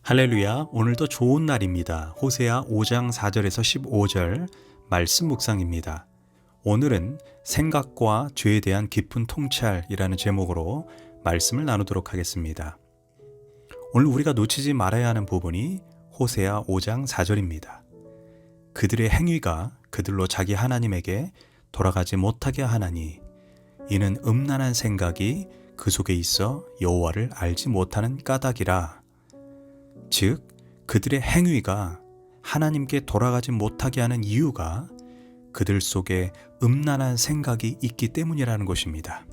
할렐루야, 오늘도 좋은 날입니다. 호세아 5장 4절에서 15절 말씀 묵상입니다. 오늘은 생각과 죄에 대한 깊은 통찰이라는 제목으로 말씀을 나누도록 하겠습니다. 오늘 우리가 놓치지 말아야 하는 부분이 호세아 5장 4절입니다. 그들의 행위가 그들로 자기 하나님에게 돌아가지 못하게 하나니 이는 음란한 생각이 그 속에 있어 여호와를 알지 못하는 까닭이라. 즉 그들의 행위가 하나님께 돌아가지 못하게 하는 이유가 그들 속에 음란한 생각이 있기 때문이라는 것입니다.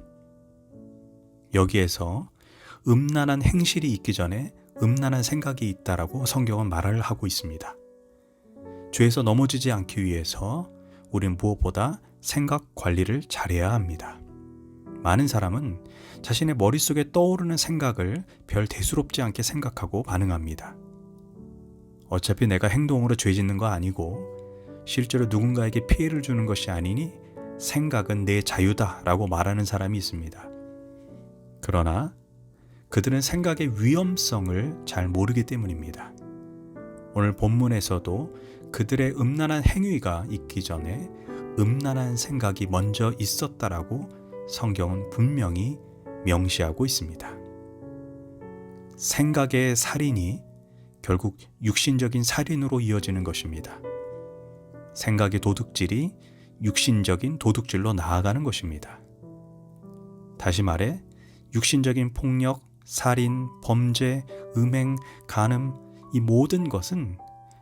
여기에서 음란한 행실이 있기 전에 음란한 생각이 있다라고 성경은 말을 하고 있습니다. 죄에서 넘어지지 않기 위해서 우리는 무엇보다 생각 관리를 잘해야 합니다. 많은 사람은 자신의 머릿속에 떠오르는 생각을 별 대수롭지 않게 생각하고 반응합니다. 어차피 내가 행동으로 죄 짓는 거 아니고 실제로 누군가에게 피해를 주는 것이 아니니 생각은 내 자유다라고 말하는 사람이 있습니다. 그러나 그들은 생각의 위험성을 잘 모르기 때문입니다. 오늘 본문에서도 그들의 음란한 행위가 있기 전에 음란한 생각이 먼저 있었다라고 성경은 분명히 명시하고 있습니다. 생각의 살인이 결국 육신적인 살인으로 이어지는 것입니다. 생각의 도둑질이 육신적인 도둑질로 나아가는 것입니다. 다시 말해 육신적인 폭력, 살인, 범죄, 음행, 간음 이 모든 것은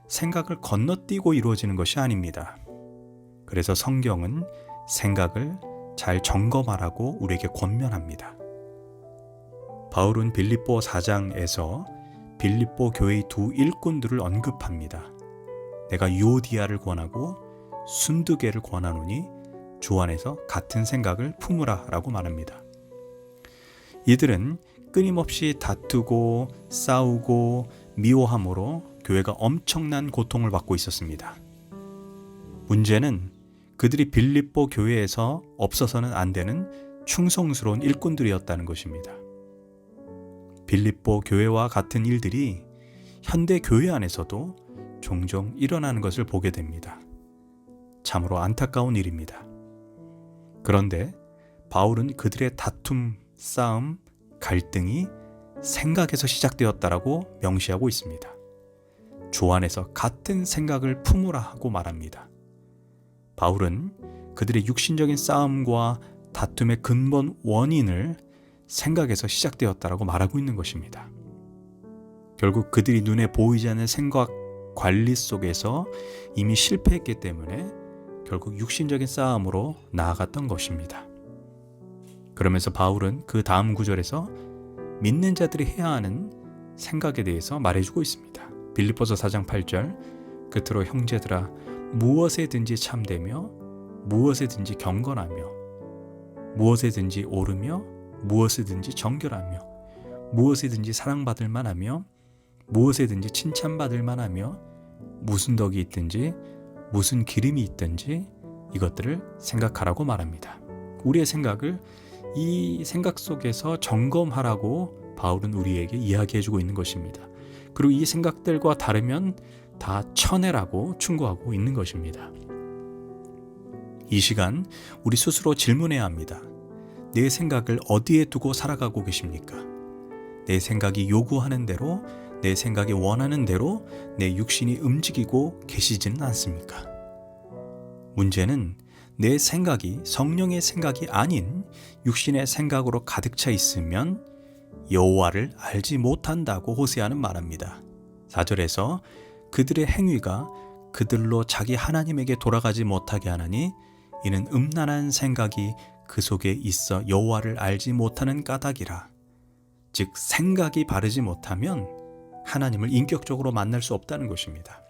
생각을 건너뛰고 이루어지는 것이 아닙니다. 그래서 성경은 생각을 잘 점검하라고 우리에게 권면합니다. 바울은 빌립보 4장에서 빌립보 교회의 두 일꾼들을 언급합니다. 내가 유오디아를 권하고 순두계를 권하노니 주 안에서 같은 생각을 품으라 라고 말합니다. 이들은 끊임없이 다투고 싸우고 미워함으로 교회가 엄청난 고통을 받고 있었습니다. 문제는 그들이 빌립보 교회에서 없어서는 안 되는 충성스러운 일꾼들이었다는 것입니다. 빌립보 교회와 같은 일들이 현대 교회 안에서도 종종 일어나는 것을 보게 됩니다. 참으로 안타까운 일입니다. 그런데 바울은 그들의 다툼, 싸움, 갈등이 생각에서 시작되었다라고 명시하고 있습니다. 주 안에서 같은 생각을 품으라 하고 말합니다. 바울은 그들의 육신적인 싸움과 다툼의 근본 원인을 생각에서 시작되었다라고 말하고 있는 것입니다. 결국 그들이 눈에 보이지 않는 생각 관리 속에서 이미 실패했기 때문에 결국 육신적인 싸움으로 나아갔던 것입니다. 그러면서 바울은 그 다음 구절에서 믿는 자들이 해야 하는 생각에 대해서 말해주고 있습니다. 빌립보서 4장 8절 끝으로 형제들아 무엇에든지 참되며 무엇에든지 경건하며 무엇에든지 옳으며 무엇이든지 정결하며 무엇이든지 사랑받을 만하며 무엇이든지 칭찬받을 만하며 무슨 덕이 있든지 무슨 기름이 있든지 이것들을 생각하라고 말합니다. 우리의 생각을 이 생각 속에서 점검하라고 바울은 우리에게 이야기해주고 있는 것입니다. 그리고 이 생각들과 다르면 다 쳐내라고 충고하고 있는 것입니다. 이 시간 우리 스스로 질문해야 합니다. 내 생각을 어디에 두고 살아가고 계십니까? 내 생각이 요구하는 대로, 내 생각이 원하는 대로 내 육신이 움직이고 계시지는 않습니까? 문제는 내 생각이 성령의 생각이 아닌 육신의 생각으로 가득 차 있으면 여호와를 알지 못한다고 호세아는 말합니다. 4절에서 그들의 행위가 그들로 자기 하나님에게 돌아가지 못하게 하나니 이는 음란한 생각이 그 속에 있어 여호와를 알지 못하는 까닭이라. 즉 생각이 바르지 못하면 하나님을 인격적으로 만날 수 없다는 것입니다.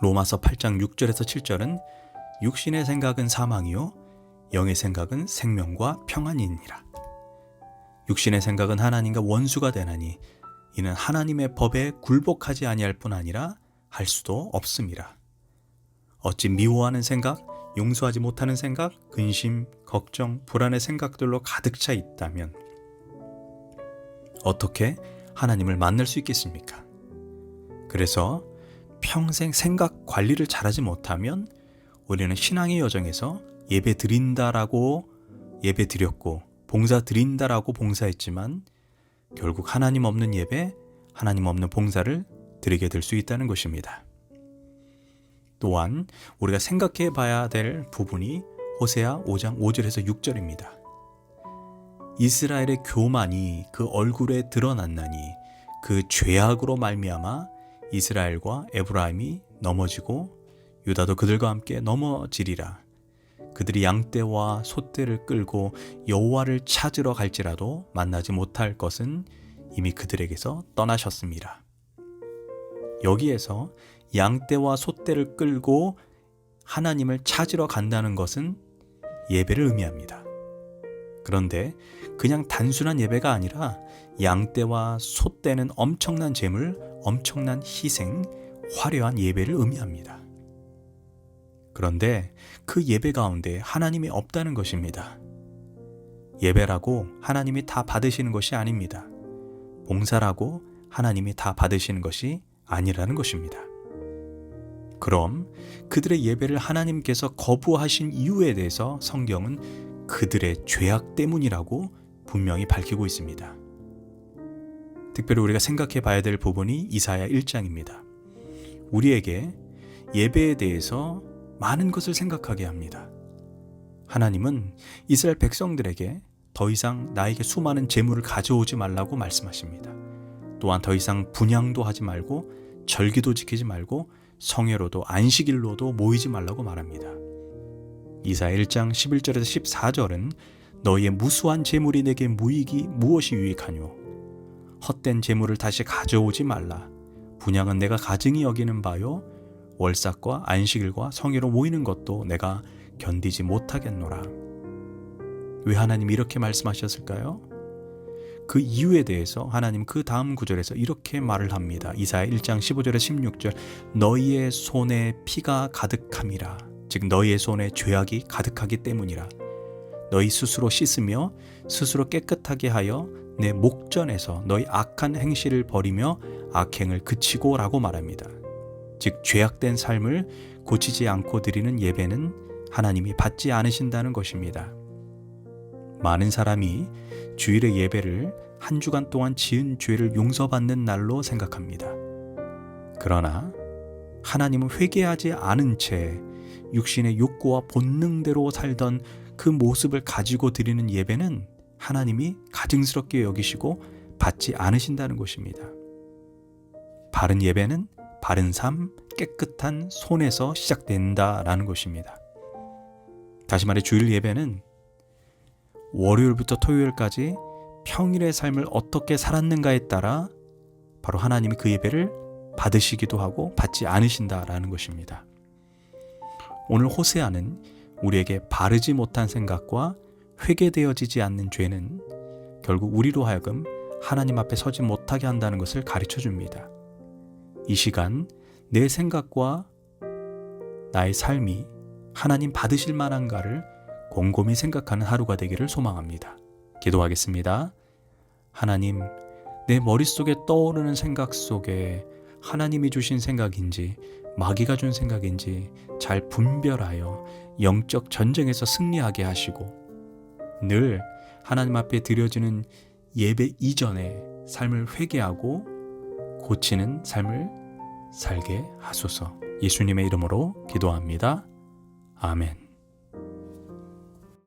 로마서 8장 6절에서 7절은 육신의 생각은 사망이요 영의 생각은 생명과 평안이니라. 육신의 생각은 하나님과 원수가 되나니 이는 하나님의 법에 굴복하지 아니할 뿐 아니라 할 수도 없음이라. 어찌 미워하는 생각, 용서하지 못하는 생각, 근심, 걱정, 불안의 생각들로 가득 차 있다면 어떻게 하나님을 만날 수 있겠습니까? 그래서 평생 생각 관리를 잘하지 못하면 우리는 신앙의 여정에서 예배 드린다라고 예배 드렸고 봉사 드린다라고 봉사했지만 결국 하나님 없는 예배, 하나님 없는 봉사를 드리게 될 수 있다는 것입니다. 또한 우리가 생각해 봐야 될 부분이 호세아 5장 5절에서 6절입니다. 이스라엘의 교만이 그 얼굴에 드러났나니 그 죄악으로 말미암아 이스라엘과 에브라임이 넘어지고 유다도 그들과 함께 넘어지리라. 그들이 양떼와 소떼를 끌고 여호와를 찾으러 갈지라도 만나지 못할 것은 이미 그들에게서 떠나셨습니다. 여기에서 양떼와 소떼를 끌고 하나님을 찾으러 간다는 것은 예배를 의미합니다. 그런데 그냥 단순한 예배가 아니라 양떼와 소떼는 엄청난 재물, 엄청난 희생, 화려한 예배를 의미합니다. 그런데 그 예배 가운데 하나님이 없다는 것입니다. 예배라고 하나님이 다 받으시는 것이 아닙니다. 봉사라고 하나님이 다 받으시는 것이 아니라는 것입니다. 그럼 그들의 예배를 하나님께서 거부하신 이유에 대해서 성경은 그들의 죄악 때문이라고 분명히 밝히고 있습니다. 특별히 우리가 생각해 봐야 될 부분이 이사야 1장입니다. 우리에게 예배에 대해서 많은 것을 생각하게 합니다. 하나님은 이스라엘 백성들에게 더 이상 나에게 수많은 재물을 가져오지 말라고 말씀하십니다. 또한 더 이상 분향도 하지 말고 절기도 지키지 말고 성회로도 안식일로도 모이지 말라고 말합니다. 이사야 1장 11절에서 14절은 너희의 무수한 재물이 내게 무엇이 유익하뇨? 헛된 재물을 다시 가져오지 말라. 분향은 내가 가증히 여기는 바요 월삭과 안식일과 성회로 모이는 것도 내가 견디지 못하겠노라. 왜 하나님이 이렇게 말씀하셨을까요? 그 이유에 대해서 하나님 그 다음 구절에서 이렇게 말을 합니다. 이사야 1장 15절에 16절 너희의 손에 피가 가득함이라. 즉 너희의 손에 죄악이 가득하기 때문이라. 너희 스스로 씻으며 스스로 깨끗하게 하여 내 목전에서 너희 악한 행실을 버리며 악행을 그치고 라고 말합니다. 즉 죄악된 삶을 고치지 않고 드리는 예배는 하나님이 받지 않으신다는 것입니다. 많은 사람이 주일의 예배를 한 주간 동안 지은 죄를 용서받는 날로 생각합니다. 그러나 하나님은 회개하지 않은 채 육신의 욕구와 본능대로 살던 그 모습을 가지고 드리는 예배는 하나님이 가증스럽게 여기시고 받지 않으신다는 것입니다. 바른 예배는 바른 삶, 깨끗한 손에서 시작된다라는 것입니다. 다시 말해 주일 예배는 월요일부터 토요일까지 평일의 삶을 어떻게 살았는가에 따라 바로 하나님이 그 예배를 받으시기도 하고 받지 않으신다라는 것입니다. 오늘 호세아는 우리에게 바르지 못한 생각과 회개되어지지 않는 죄는 결국 우리로 하여금 하나님 앞에 서지 못하게 한다는 것을 가르쳐 줍니다. 이 시간 내 생각과 나의 삶이 하나님 받으실 만한가를 곰곰이 생각하는 하루가 되기를 소망합니다. 기도하겠습니다. 하나님, 내 머릿속에 떠오르는 생각 속에 하나님이 주신 생각인지 마귀가 준 생각인지 잘 분별하여 영적 전쟁에서 승리하게 하시고 늘 하나님 앞에 드려지는 예배 이전에 삶을 회개하고 고치는 삶을 살게 하소서. 예수님의 이름으로 기도합니다. 아멘.